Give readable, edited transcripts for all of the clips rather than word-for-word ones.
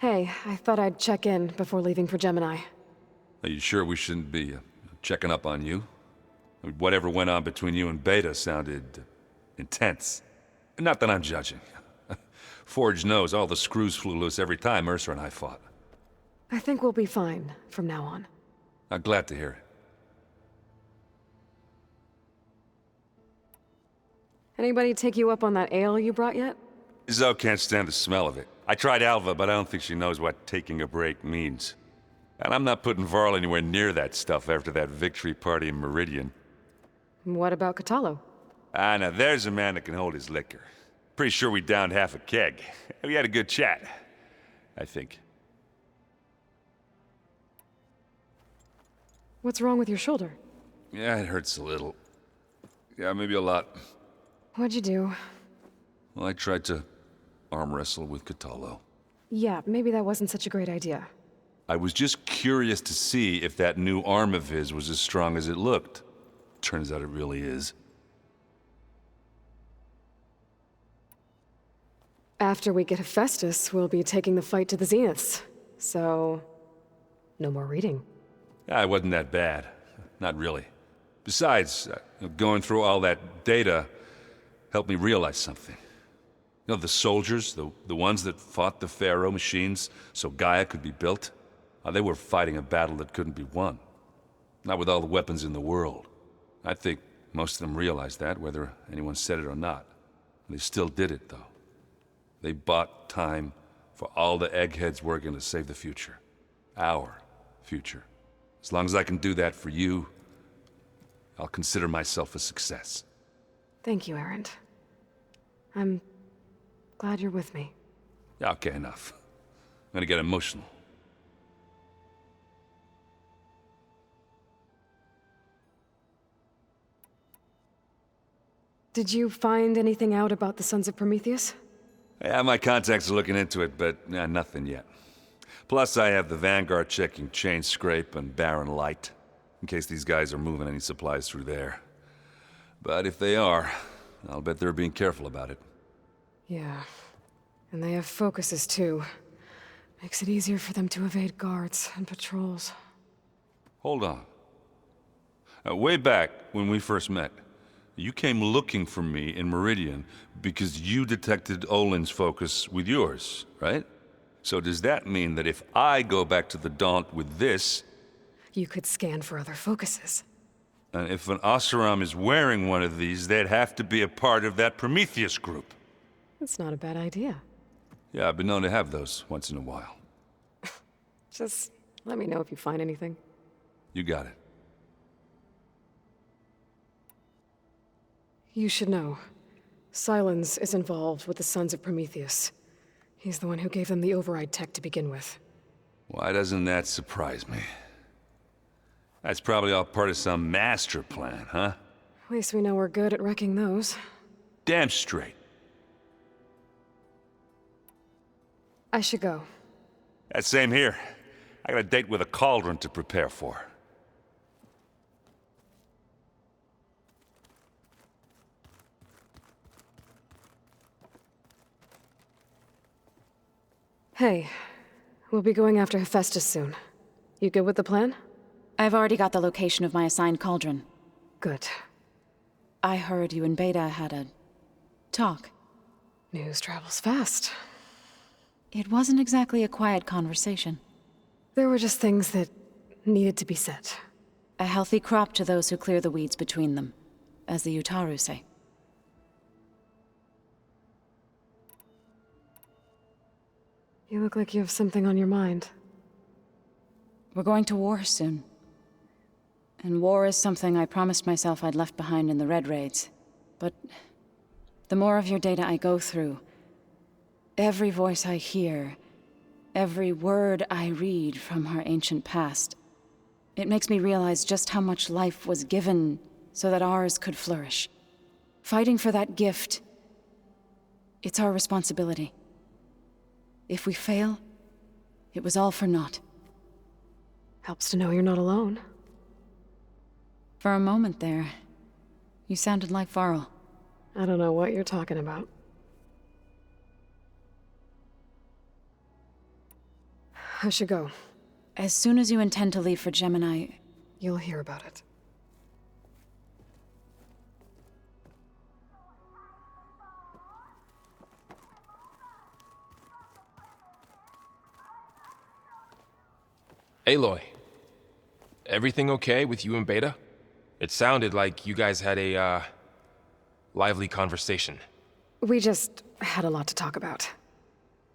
Hey, I thought I'd check in before leaving for Gemini. Are you sure we shouldn't be checking up on you? I mean, whatever went on between you and Beta sounded intense. Not that I'm judging. Forge knows all the screws flew loose every time Mercer and I fought. I think we'll be fine from now on. I'm glad to hear it. Anybody take you up on that ale you brought yet? Zoe can't stand the smell of it. I tried Alva, but I don't think she knows what taking a break means. And I'm not putting Varl anywhere near that stuff after that victory party in Meridian. What about Kotallo? Ah, now there's a man that can hold his liquor. Pretty sure we downed half a keg. We had a good chat, I think. What's wrong with your shoulder? Yeah, it hurts a little. Yeah, maybe a lot. What'd you do? Well, I tried to arm wrestle with Kotallo. Yeah, maybe that wasn't such a great idea. I was just curious to see if that new arm of his was as strong as it looked. Turns out it really is. After we get Hephaestus, we'll be taking the fight to the Zeniths. So, no more reading. Yeah, it wasn't that bad. Not really. Besides, going through all that data helped me realize something. You know, the soldiers, the ones that fought the Pharaoh machines so Gaia could be built, they were fighting a battle that couldn't be won. Not with all the weapons in the world. I think most of them realized that, whether anyone said it or not. They still did it, though. They bought time for all the eggheads working to save the future. Our future. As long as I can do that for you, I'll consider myself a success. Thank you, Erend. I'm glad you're with me. Yeah, okay, enough. I'm gonna get emotional. Did you find anything out about the Sons of Prometheus? Yeah, my contacts are looking into it, but nothing yet. Plus, I have the Vanguard checking Chain Scrape and Barren Light, in case these guys are moving any supplies through there. But if they are, I'll bet they're being careful about it. Yeah. And they have focuses, too. Makes it easier for them to evade guards and patrols. Hold on. Way back, when we first met, you came looking for me in Meridian because you detected Olin's focus with yours, right? So does that mean that if I go back to the Daunt with this... You could scan for other focuses. And if an Oseram is wearing one of these, they'd have to be a part of that Prometheus group. That's not a bad idea. Yeah, I've been known to have those once in a while. Just let me know if you find anything. You got it. You should know. Sylens is involved with the Sons of Prometheus. He's the one who gave them the override tech to begin with. Why doesn't that surprise me? That's probably all part of some master plan, huh? At least we know we're good at wrecking those. Damn straight. I should go. That same here. I got a date with a cauldron to prepare for. Hey, we'll be going after Hephaestus soon. You good with the plan? I've already got the location of my assigned cauldron. Good. I heard you and Beta had a... talk. News travels fast. It wasn't exactly a quiet conversation. There were just things that needed to be said. A healthy crop to those who clear the weeds between them, as the Utaru say. You look like you have something on your mind. We're going to war soon. And war is something I promised myself I'd left behind in the Red Raids. But the more of your data I go through, every voice I hear, every word I read from our ancient past, it makes me realize just how much life was given so that ours could flourish. Fighting for that gift, it's our responsibility. If we fail, it was all for naught. Helps to know you're not alone. For a moment there, you sounded like Varl. I don't know what you're talking about. I should go. As soon as you intend to leave for Gemini, You'll hear about it. Aloy, everything okay with you and Beta? It sounded like you guys had a, lively conversation. We just had a lot to talk about.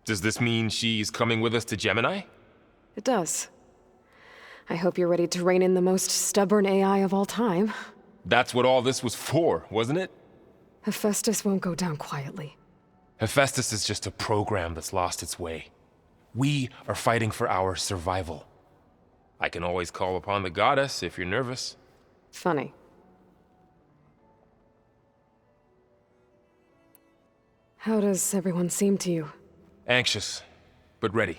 Does this mean she's coming with us to Gemini? It does. I hope you're ready to rein in the most stubborn AI of all time. That's what all this was for, wasn't it? Hephaestus won't go down quietly. Hephaestus is just a program that's lost its way. We are fighting for our survival. I can always call upon the goddess if you're nervous. Funny. How does everyone seem to you? Anxious, but ready.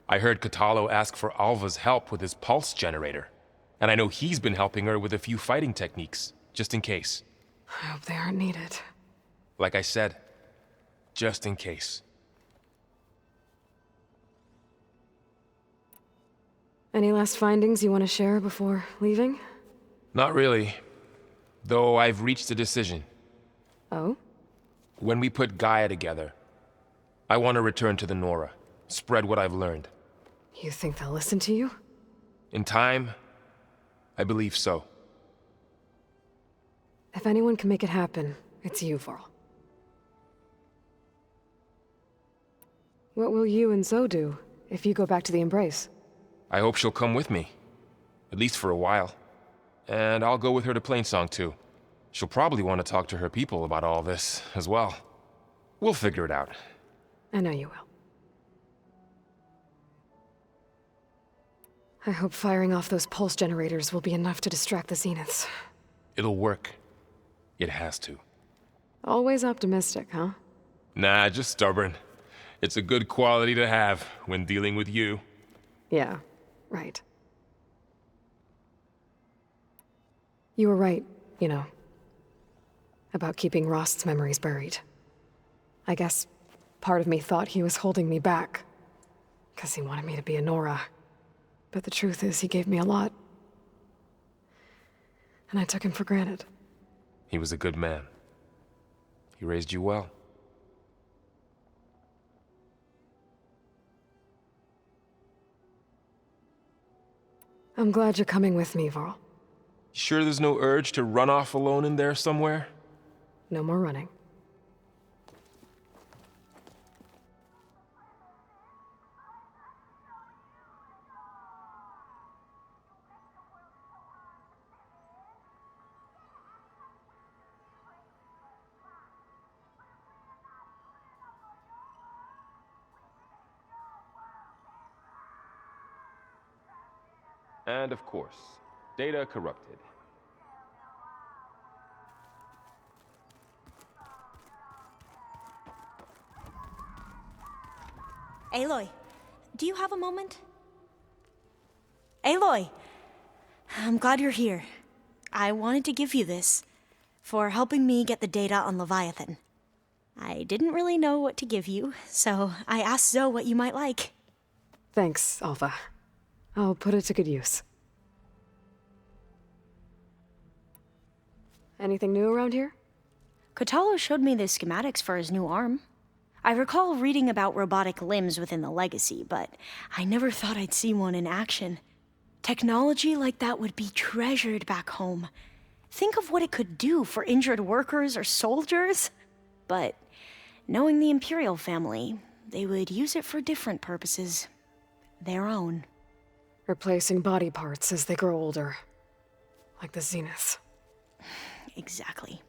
I heard Kotallo ask for Alva's help with his pulse generator. And I know he's been helping her with a few fighting techniques, just in case. I hope they aren't needed. Like I said, just in case. Any last findings you want to share before leaving? Not really. Though I've reached a decision. Oh? When we put Gaia together, I want to return to the Nora, spread what I've learned. You think they'll listen to you? In time, I believe so. If anyone can make it happen, it's you, Varl. What will you and Zoe do if you go back to the Embrace? I hope she'll come with me. At least for a while. And I'll go with her to Plainsong too. She'll probably want to talk to her people about all this as well. We'll figure it out. I know you will. I hope firing off those pulse generators will be enough to distract the Zeniths. It'll work. It has to. Always optimistic, huh? Nah, just stubborn. It's a good quality to have when dealing with you. Yeah, right. You were right, you know, about keeping Rost's memories buried. I guess part of me thought he was holding me back, because he wanted me to be a Nora. But the truth is, he gave me a lot. And I took him for granted. He was a good man. He raised you well. I'm glad you're coming with me, Varl. You sure there's no urge to run off alone in there somewhere? No more running. And of course, data corrupted. Aloy, do you have a moment? Aloy! I'm glad you're here. I wanted to give you this for helping me get the data on Leviathan. I didn't really know what to give you, so I asked Zoe what you might like. Thanks, Alpha. I'll put it to good use. Anything new around here? Kotallo showed me the schematics for his new arm. I recall reading about robotic limbs within the Legacy, but I never thought I'd see one in action. Technology like that would be treasured back home. Think of what it could do for injured workers or soldiers. But knowing the Imperial family, they would use it for different purposes. Their own. Replacing body parts as they grow older. Like the Zeniths. Exactly.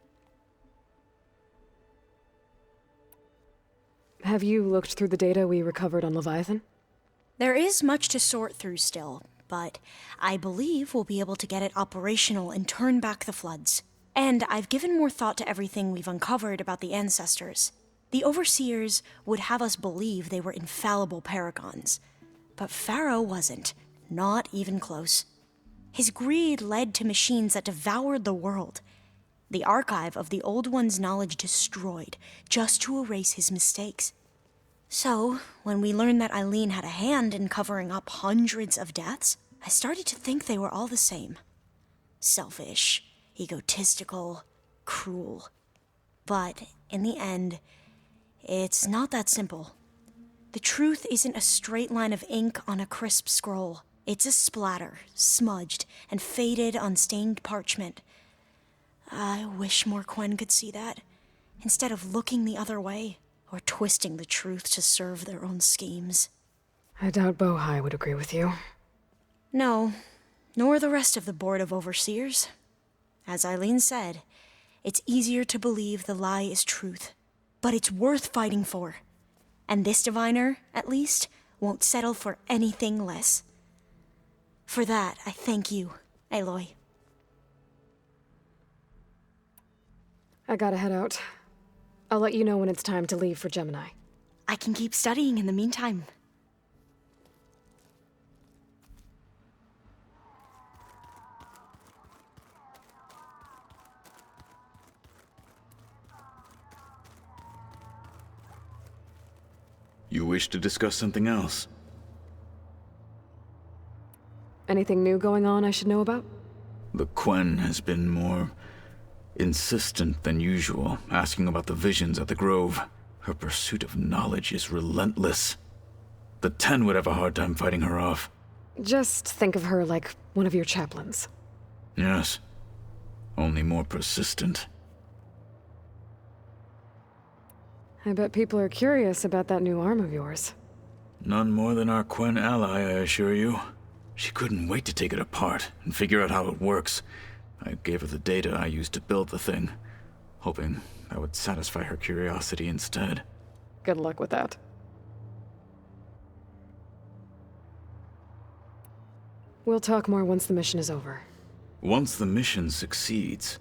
Have you looked through the data we recovered on Leviathan? There is much to sort through still, but I believe we'll be able to get it operational and turn back the floods. And I've given more thought to everything we've uncovered about the ancestors. The Overseers would have us believe they were infallible paragons. But Pharaoh wasn't. Not even close. His greed led to machines that devoured the world. The archive of the Old One's knowledge destroyed, just to erase his mistakes. So, when we learned that Eileen had a hand in covering up hundreds of deaths, I started to think they were all the same. Selfish, egotistical, cruel. But, in the end, it's not that simple. The truth isn't a straight line of ink on a crisp scroll. It's a splatter, smudged, and faded on stained parchment. I wish more Quen could see that, instead of looking the other way, or twisting the truth to serve their own schemes. I doubt Bohai would agree with you. No, nor the rest of the Board of Overseers. As Eileen said, it's easier to believe the lie is truth, but it's worth fighting for. And this diviner, at least, won't settle for anything less. For that, I thank you, Aloy. I gotta head out. I'll let you know when it's time to leave for Gemini. I can keep studying in the meantime. You wish to discuss something else? Anything new going on I should know about? The Quen has been more insistent than usual, asking about the visions at the Grove. Her pursuit of knowledge is relentless. The Ten would have a hard time fighting her off. Just think of her like one of your chaplains. Yes. Only more persistent. I bet people are curious about that new arm of yours. None more than our Quen ally, I assure you. She couldn't wait to take it apart and figure out how it works. I gave her the data I used to build the thing, hoping that would satisfy her curiosity instead. Good luck with that. We'll talk more once the mission is over. Once the mission succeeds,